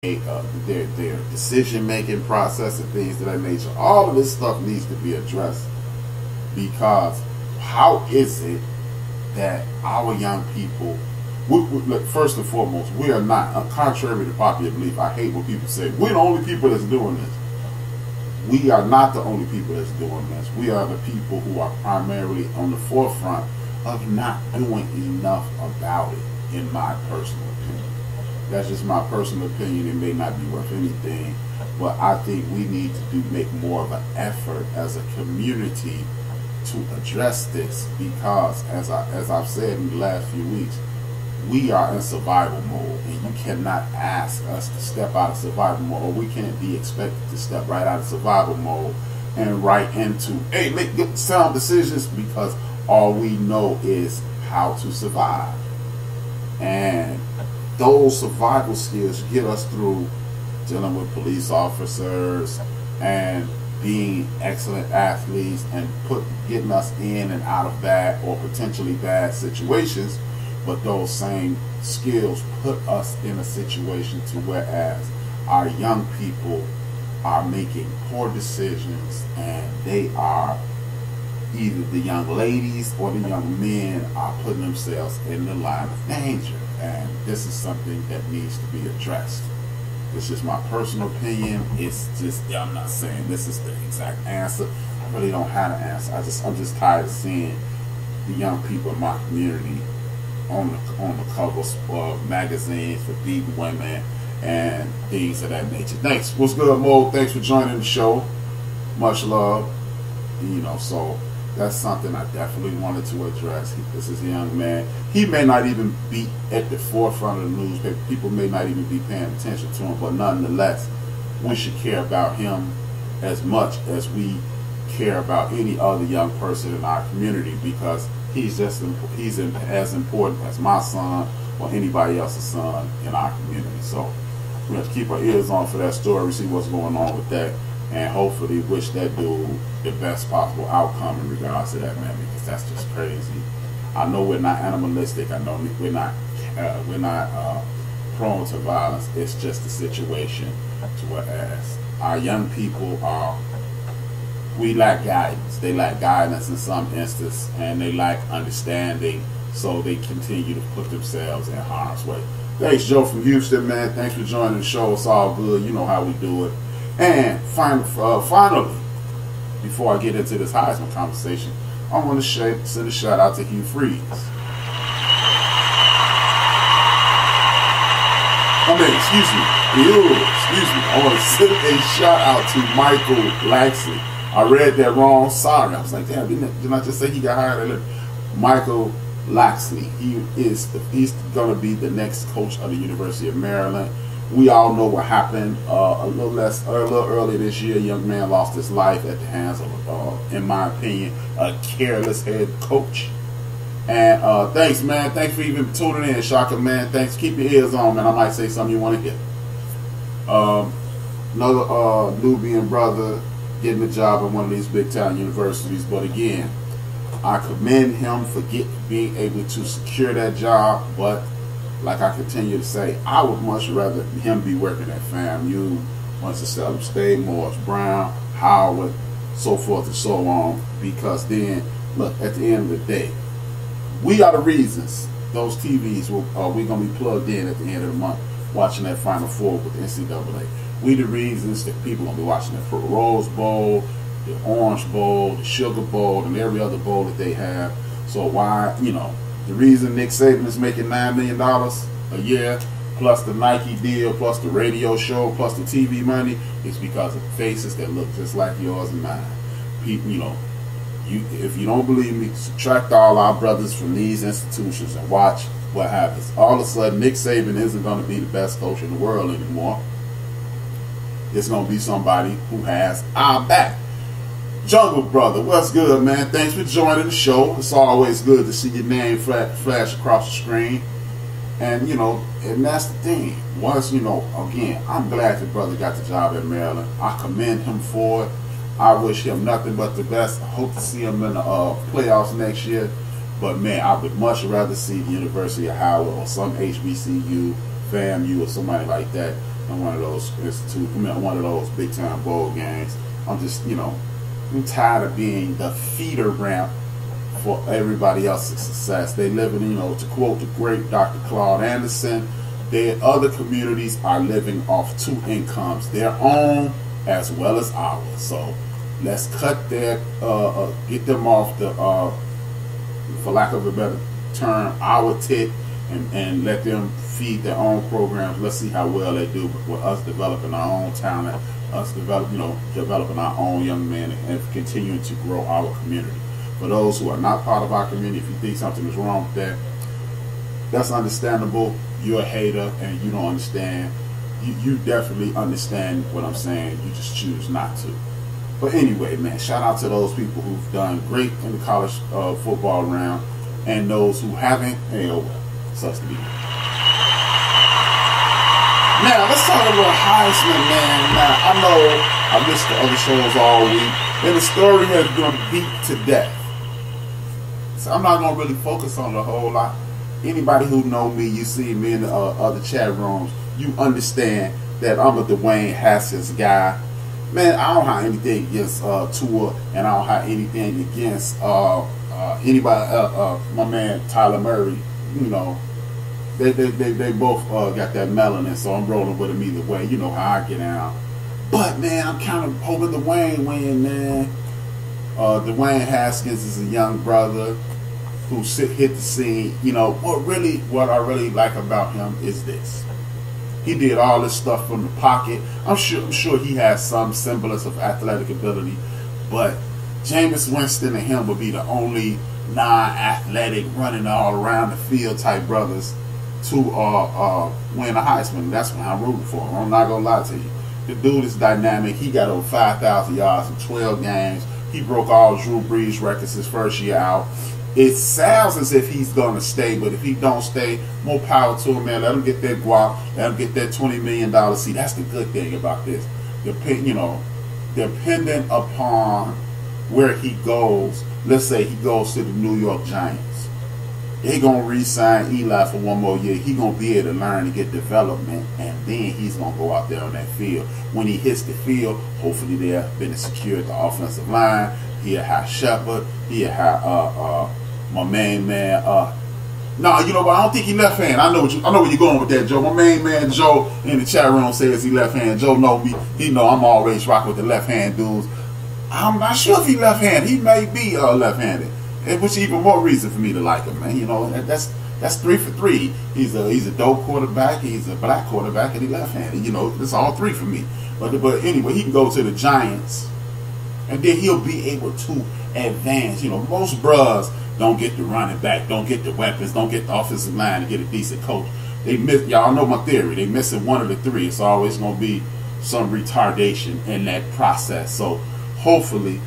their decision-making process and things of that nature. All of this stuff needs to be addressed, because how is it that our young people, look, first and foremost, we are not, contrary to popular belief, I hate when people say, we're the only people that's doing this. We are not the only people that's doing this. We are the people who are primarily on the forefront of not doing enough about it, in my personal opinion. That's just my personal opinion. It may not be worth anything, but I think we need to make more of an effort as a community to address this, because as I've said in the last few weeks, we are in survival mode, and you cannot ask us to step out of survival mode, or we can't be expected to step right out of survival mode and right into, hey, make good sound decisions, because all we know is how to survive. And those survival skills get us through dealing with police officers and being excellent athletes and getting us in and out of bad or potentially bad situations. But those same skills put us in a situation to whereas our young people are making poor decisions, and they are, either the young ladies or the young men are putting themselves in the line of danger. And this is something that needs to be addressed. It's just my personal opinion. It's just, I'm not saying this is the exact answer. I really don't have an answer. I'm just tired of seeing the young people in my community on the covers of magazines for beating women and things of that nature. Thanks. What's good, Mo? Thanks for joining the show. Much love. So that's something I definitely wanted to address. This is a young man. He may not even be at the forefront of the newspaper. People may not even be paying attention to him, but nonetheless, we should care about him as much as we care about any other young person in our community, because he's as important as my son or anybody else's son in our community. So we have to keep our ears on for that story, see what's going on with that, and hopefully wish that dude the best possible outcome in regards to that, man, because that's just crazy. I know we're not animalistic. I know we're not prone to violence. It's just a situation to whereas our young people we lack guidance. They lack guidance in some instances, and they lack understanding, so they continue to put themselves in harm's way. Thanks, Joe from Houston, man. Thanks for joining the show. It's all good. You know how we do it. And finally, before I get into this Heisman conversation, I want to send a shout out to Hugh Freeze. I want to send a shout out to Michael Laxley. I read that wrong. Sorry. I was like, damn, didn't I just say he got hired? Michael Laxley. He's going to be the next coach of the University of Maryland. We all know what happened a little earlier this year. A young man lost his life at the hands of, in my opinion, a careless head coach. And thanks, man. Thanks for even tuning in, Shaka, man. Thanks. Keep your ears on, man. I might say something you want to hear. Another Nubian brother getting a job at one of these big time universities. But again, I commend him for being able to secure that job. But like I continue to say, I would much rather him be working at FAMU, Winston-Salem State, Morris Brown, Howard, so forth and so on. Because then, look, at the end of the day, we are the reasons those TVs we're going to be plugged in at the end of the month watching that Final Four with the NCAA. We the reasons that people are going to be watching the Rose Bowl, the Orange Bowl, the Sugar Bowl, and every other bowl that they have. So why, the reason Nick Saban is making $9 million a year, plus the Nike deal, plus the radio show, plus the TV money, is because of faces that look just like yours and mine. People, if you don't believe me, subtract all our brothers from these institutions and watch what happens. All of a sudden, Nick Saban isn't going to be the best coach in the world anymore. It's going to be somebody who has our back. Jungle Brother, what's good, man? Thanks for joining the show. It's always good to see your name flash across the screen. And, and that's the thing. Once, again, I'm glad your brother got the job at Maryland. I commend him for it. I wish him nothing but the best. I hope to see him in the playoffs next year. But, man, I would much rather see the University of Howard or some HBCU, FAMU, or somebody like that on one of those institute, on one of those big time bowl games. I'm just, I'm tired of being the feeder ramp for everybody else's success. They live in, to quote the great Dr. Claude Anderson, their other communities are living off two incomes, their own as well as ours. So let's cut their, get them off the, for lack of a better term, our tit, and let them feed their own programs. Let's see how well they do with us developing our own talent, us developing our own young men, and continuing to grow our community. For those who are not part of our community, if you think something is wrong with that, that's understandable. You're a hater and you don't understand. You definitely understand what I'm saying. You just choose not to. But anyway, man, shout out to those people who've done great in the college football round, and those who haven't, hey, oh well, sucks to be. Now, let's talk a little Heisman, man. Now, I know I missed the other shows all week, and the story has been beat to death. So I'm not going to really focus on the whole lot. Anybody who know me, you see me in the other chat rooms, you understand that I'm a Dwayne Haskins guy. Man, I don't have anything against Tua, and I don't have anything against anybody. My man Tyler Murray, they both got that melanin, so I'm rolling with them either way. You know how I get out. But man, I'm kind of hoping Dwayne win, man. Dwayne Haskins is a young brother who hit the scene. What I really like about him is this. He did all this stuff from the pocket. I'm sure he has some semblance of athletic ability, but Jameis Winston and him would be the only non-athletic, running all around the field type brothers to win a Heisman. That's what I'm rooting for. I'm not gonna lie to you. The dude is dynamic. He got over 5,000 yards in 12 games. He broke all Drew Brees records his first year out. It sounds as if he's going to stay, but if he don't stay, more power to him, man. Let him get that guap. Let him get that $20 million. See, that's the good thing about this. Dependent upon where he goes, let's say he goes to the New York Giants. They're going to re-sign Eli for one more year. He's going to be able to learn and get development, and then he's going to go out there on that field. When he hits the field, hopefully they'll been secured the offensive line. He'll have Shepard. He'll have my main man. No, you know what? I don't think he left hand. I know where you're going with that, Joe. My main man Joe in the chat room says he left hand. Joe know me. He know I'm always rocking with the left hand dudes. I'm not sure if he left handed. He may be left handed, which is even more reason for me to like him, man. That's 3 for 3. He's a dope quarterback. He's a black quarterback, and he left handed. It's all 3 for me. But anyway, he can go to the Giants, and then he'll be able to advance. Most bros don't get the running back, don't get the weapons, don't get the offensive line to get a decent coach. They miss. Y'all know my theory. They missing one of the 3. It's always going to be some retardation in that process. So hopefully,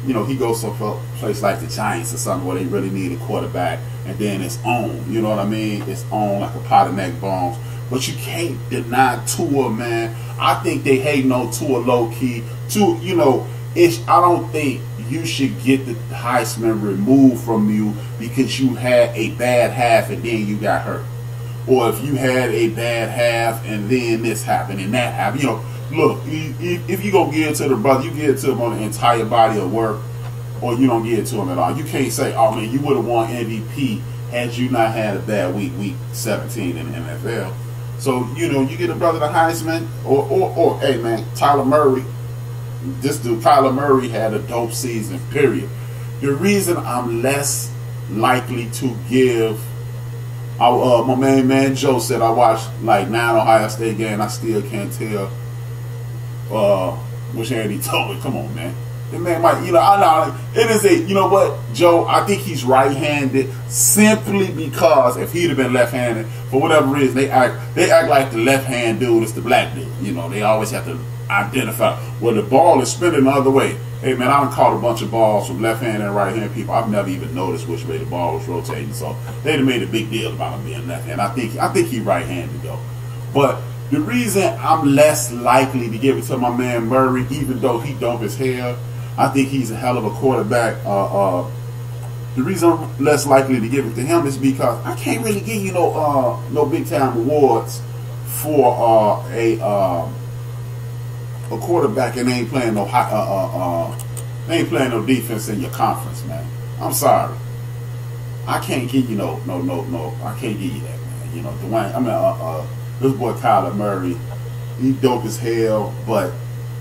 he goes to a place like the Giants or something where they really need a quarterback, and then it's on. You know what I mean? It's on like a pot of neck bones. But you can't deny Tua, man. I think they hating on Tua low key. I don't think you should get the Heisman removed from you because you had a bad half and then you got hurt. Or if you had a bad half and then this happened and that happened. Look, if you go give it to the brother, you give it to him on the entire body of work, or you don't give it to him at all. You can't say, oh man, you would have won MVP had you not had a bad week 17 in the NFL. So, you get a brother the Heisman, or hey man, Tyler Murray. This dude, Kyler Murray, had a dope season, period. The reason I'm less likely to give, my main man Joe said I watched like 9 Ohio State games, I still can't tell which hand he told me. Come on, man. The man might, I know, it is what, Joe, I think he's right-handed simply because if he'd have been left-handed, for whatever reason, they act like the left-hand dude is the black dude. They always have to identify. Well, the ball is spinning the other way. Hey man, I done caught a bunch of balls from left hand and right hand people. I've never even noticed which way the ball was rotating. So they'd have made a big deal about him being left hand. I think he's right handed though. But the reason I'm less likely to give it to my man Murray, even though he dope as hell, I think he's a hell of a quarterback. The reason I'm less likely to give it to him is because I can't really give you no big time awards for a quarterback and they ain't playing no they ain't playing no defense in your conference, man. I'm sorry. I can't give you no. I can't give you that, man. You know, Dwayne. I mean, this boy Kyler Murray, he dope as hell, but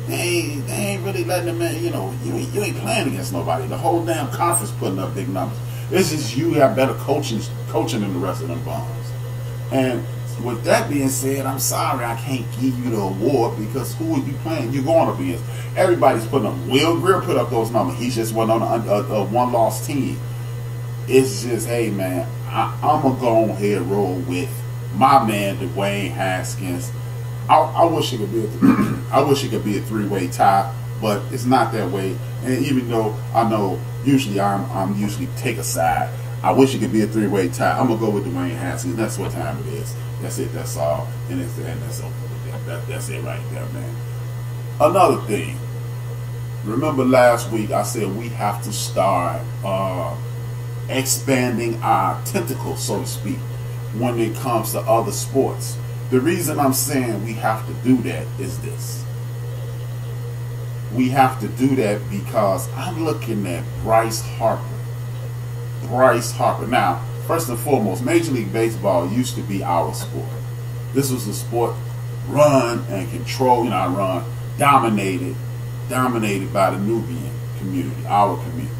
they ain't really letting him in. You know, you ain't playing against nobody. The whole damn conference putting up big numbers. It's just you got better coaching than the rest of them bums. And with that being said, I'm sorry I can't give you the award because who are you playing? You're going up against. Everybody's putting up. Will Greer put up those numbers. He just went on a one-loss team. It's just, hey man, I'm gonna go ahead and roll with my man Dwayne Haskins. I wish it could be a three-way tie, but it's not that way. And even though I know usually I'm usually take a side, I wish it could be a three-way tie. I'm gonna go with Dwayne Haskins. That's what time it is. That's it. That's all. And that's over with that. That's it right there, man. Another thing. Remember last week I said we have to start expanding our tentacles, so to speak, when it comes to other sports. The reason I'm saying we have to do that is this. We have to do that because I'm looking at Bryce Harper. Now, first and foremost, Major League Baseball used to be our sport. This was a sport run and control, dominated by the Nubian community, our community.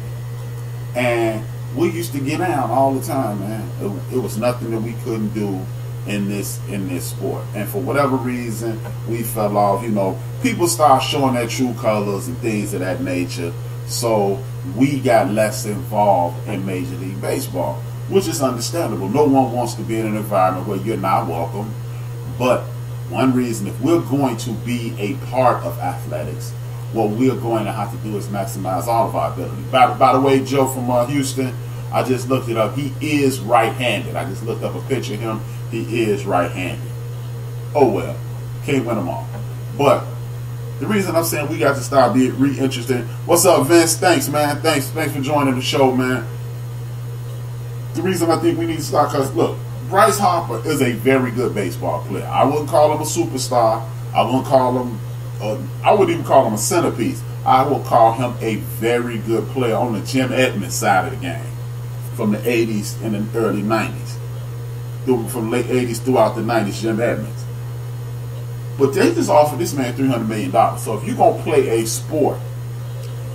And we used to get down all the time, man. It was nothing that we couldn't do in this sport. And for whatever reason, we fell off. People start showing their true colors and things of that nature. So we got less involved in Major League Baseball, which is understandable. No one wants to be in an environment where you're not welcome. But one reason, if we're going to be a part of athletics, what we're going to have to do is maximize all of our ability. By the way, Joe from Houston, I just looked it up. He is right-handed. I just looked up a picture of him. He is right-handed. Oh, well. Can't win them all. But the reason I'm saying we got to start being re-interested. What's up, Vince? Thanks, man. Thanks for joining the show, man. The reason I think we need to start, because, look, Bryce Harper is a very good baseball player. I wouldn't call him a superstar. I wouldn't even call him a centerpiece. I will call him a very good player on the Jim Edmonds side of the game from the 80s and the early 90s. From the late 80s throughout the 90s, Jim Edmonds. But they just offered this man $300 million. So if you're going to play a sport,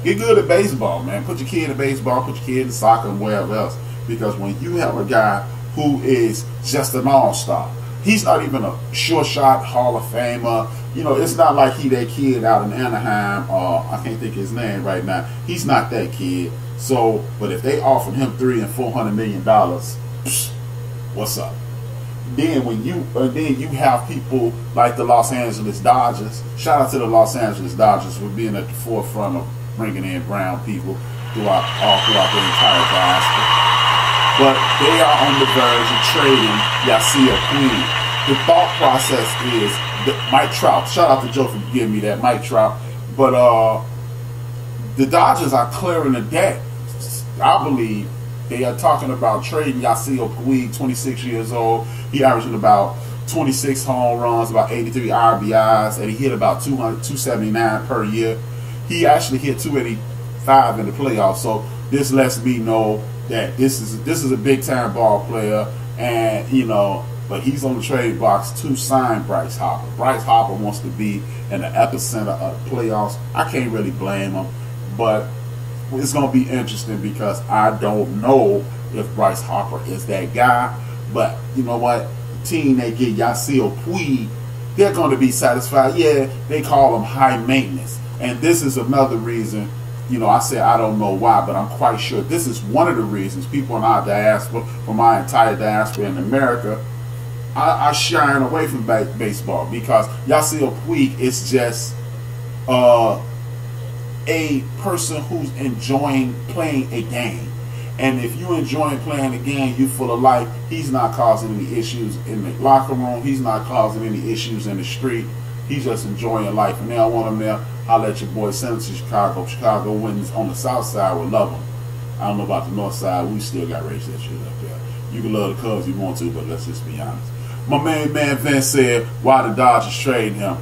get good at baseball, man. Put your kid in baseball, put your kid in soccer and wherever else. Because when you have a guy who is just an all-star, he's not even a sure shot Hall of Famer. It's not like he that kid out in Anaheim, I can't think of his name right now. He's not that kid. So, but if they offered him $300 and $400 million, what's up? Then you have people like the Los Angeles Dodgers. Shout out to the Los Angeles Dodgers for being at the forefront of bringing in brown people throughout the entire diaspora. But they are on the verge of trading Yasiel Puig. The thought process is Mike Trout. Shout out to Joe for giving me that, Mike Trout. But the Dodgers are clearing the deck. I believe they are talking about trading Yasiel Puig, 26 years old. He averaging about 26 home runs, about 83 RBIs, and he hit about 279 per year. He actually hit 285 in the playoffs. So this lets me know that this is a big time ball player, and but he's on the trade box to sign Bryce Harper. Bryce Harper wants to be in the epicenter of the playoffs. I can't really blame him, but it's going to be interesting because I don't know if Bryce Harper is that guy. But you know what? The team they get Yasiel Puig, they're going to be satisfied. Yeah, they call him high maintenance, and this is another reason. I say I don't know why, but I'm quite sure this is one of the reasons people in our diaspora, from my entire diaspora in America, are shying away from baseball because Yasiel Puig is just a person who's enjoying playing a game. And if you enjoying playing a game, you full of life. He's not causing any issues in the locker room. He's not causing any issues in the street. He's just enjoying life. And now I want him there. I'll let your boy send him to Chicago. Chicago wins on the south side will love him. I don't know about the north side. We still got racist shit up there. You can love the Cubs if you want to, but let's just be honest. My main man Vince said, why the Dodgers trading him?